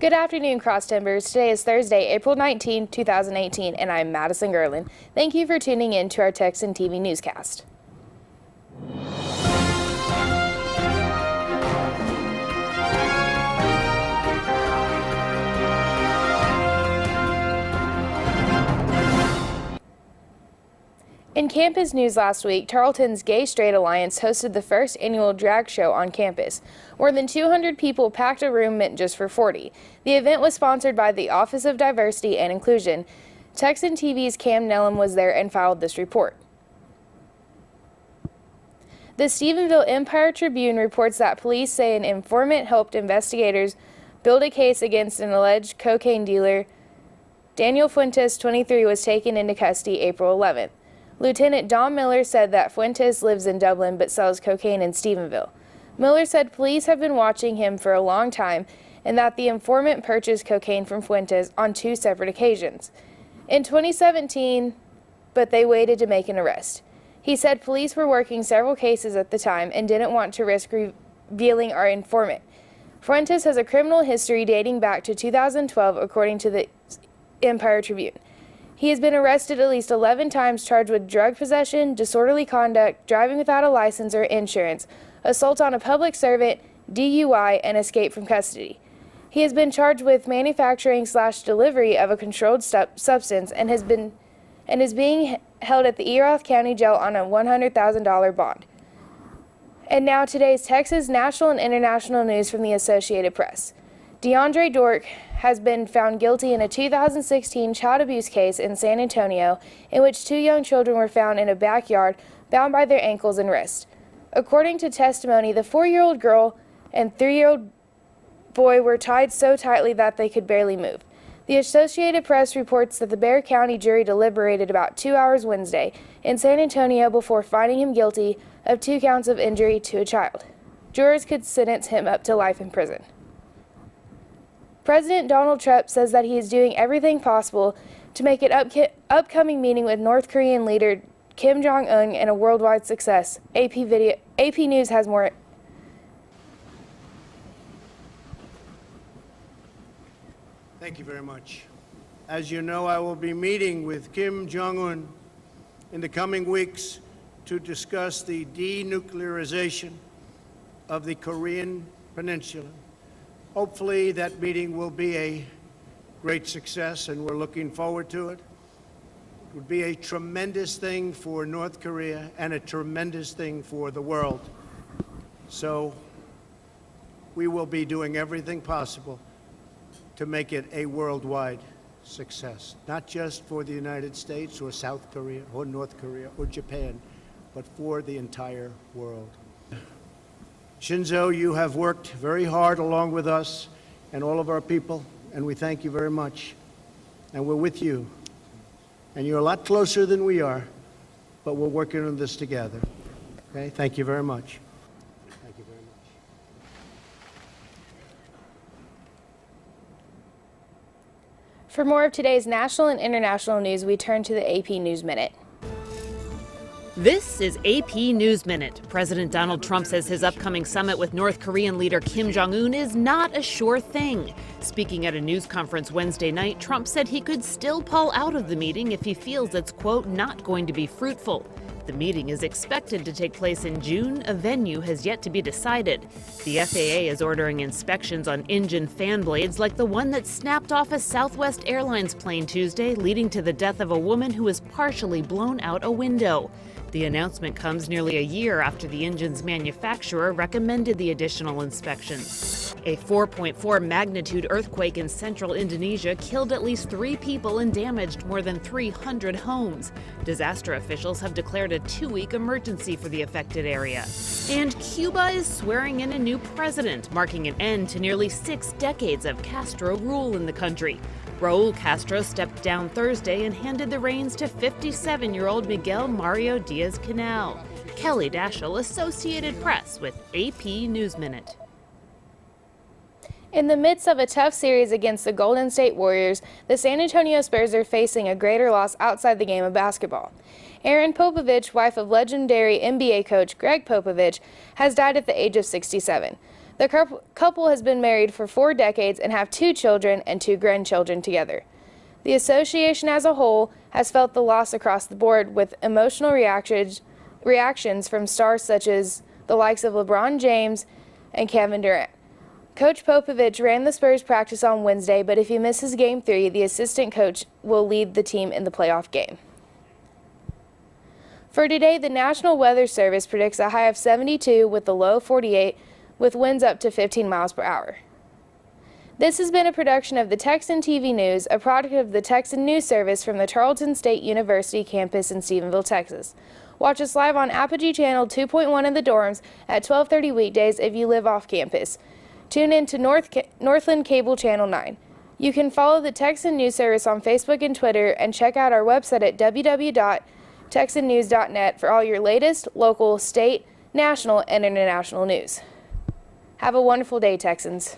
Good afternoon, Cross Timbers. Today is Thursday, April 19, 2018, and I'm Madison Gerland. Thank you for tuning in to our Texan TV newscast. In campus news last week, Tarleton's Gay Straight Alliance hosted the first annual drag show on campus. More than 200 people packed a room meant just for 40. The event was sponsored by the Office of Diversity and Inclusion. Texan TV's Cam Nellum was there and filed this report. The Stephenville Empire Tribune reports that police say an informant helped investigators build a case against an alleged cocaine dealer. Daniel Fuentes, 23, was taken into custody April 11th. Lieutenant Don Miller said that Fuentes lives in Dublin but sells cocaine in Stephenville. Miller said police have been watching him for a long time and that the informant purchased cocaine from Fuentes on 2 separate occasions. In 2017, but they waited to make an arrest. He said police were working several cases at the time and didn't want to risk revealing our informant. Fuentes has a criminal history dating back to 2012, according to the Empire Tribune. He has been arrested at least 11 times, charged with drug possession, disorderly conduct, driving without a license or insurance, assault on a public servant, DUI, and escape from custody. He has been charged with manufacturing/delivery of a controlled substance and is being held at the Erath County Jail on a $100,000 bond. And now today's Texas national and international news from the Associated Press. DeAndre Dork has been found guilty in a 2016 child abuse case in San Antonio in which 2 young children were found in a backyard bound by their ankles and wrists. According to testimony, the 4-year-old girl and 3-year-old boy were tied so tightly that they could barely move. The Associated Press reports that the Bexar County jury deliberated about 2 hours Wednesday in San Antonio before finding him guilty of 2 counts of injury to a child. Jurors could sentence him up to life in prison. President Donald Trump says that he is doing everything possible to make an upcoming meeting with North Korean leader Kim Jong-un and a worldwide success. AP News has more. Thank you very much. As you know, I will be meeting with Kim Jong-un in the coming weeks to discuss the denuclearization of the Korean Peninsula. Hopefully that meeting will be a great success, and we're looking forward to it. It would be a tremendous thing for North Korea and a tremendous thing for the world. So we will be doing everything possible to make it a worldwide success, not just for the United States or South Korea or North Korea or Japan, but for the entire world. Shinzo, you have worked very hard along with us and all of our people, and we thank you very much. And we're with you. And you're a lot closer than we are, but we're working on this together. Okay? Thank you very much. Thank you very much. For more of today's national and international news, we turn to the AP News Minute. This is AP News Minute. President Donald Trump says his upcoming summit with North Korean leader Kim Jong-un is not a sure thing. Speaking at a news conference Wednesday night, Trump said he could still pull out of the meeting if he feels it's, quote, not going to be fruitful. The meeting is expected to take place in June. A venue has yet to be decided. The FAA is ordering inspections on engine fan blades like the one that snapped off a Southwest Airlines plane Tuesday, leading to the death of a woman who was partially blown out a window. The announcement comes nearly a year after the engine's manufacturer recommended the additional inspections. A 4.4 magnitude earthquake in central Indonesia killed at least 3 people and damaged more than 300 homes. Disaster officials have declared a 2-week emergency for the affected area. And Cuba is swearing in a new president, marking an end to nearly 6 decades of Castro rule in the country. Raul Castro stepped down Thursday and handed the reins to 57-year-old Miguel Mario Diaz-Canel. Kelly Daschle, Associated Press, with AP News Minute. In the midst of a tough series against the Golden State Warriors, the San Antonio Spurs are facing a greater loss outside the game of basketball. Erin Popovich, wife of legendary NBA coach Greg Popovich, has died at the age of 67. The couple has been married for 4 decades and have 2 children and 2 grandchildren together. The association as a whole has felt the loss across the board, with emotional reactions from stars such as the likes of LeBron James and Kevin Durant. Coach Popovich ran the Spurs practice on Wednesday, but if he misses Game 3, the assistant coach will lead the team in the playoff game. For today, the National Weather Service predicts a high of 72 with a low 48, with winds up to 15 miles per hour. This has been a production of the Texan TV News, a product of the Texan News Service from the Tarleton State University campus in Stephenville, Texas. Watch us live on Apogee Channel 2.1 in the dorms at 12:30 weekdays if you live off campus. Tune in to Northland Cable Channel 9. You can follow the Texan News Service on Facebook and Twitter, and check out our website at www.texannews.net for all your latest local, state, national, and international news. Have a wonderful day, Texans.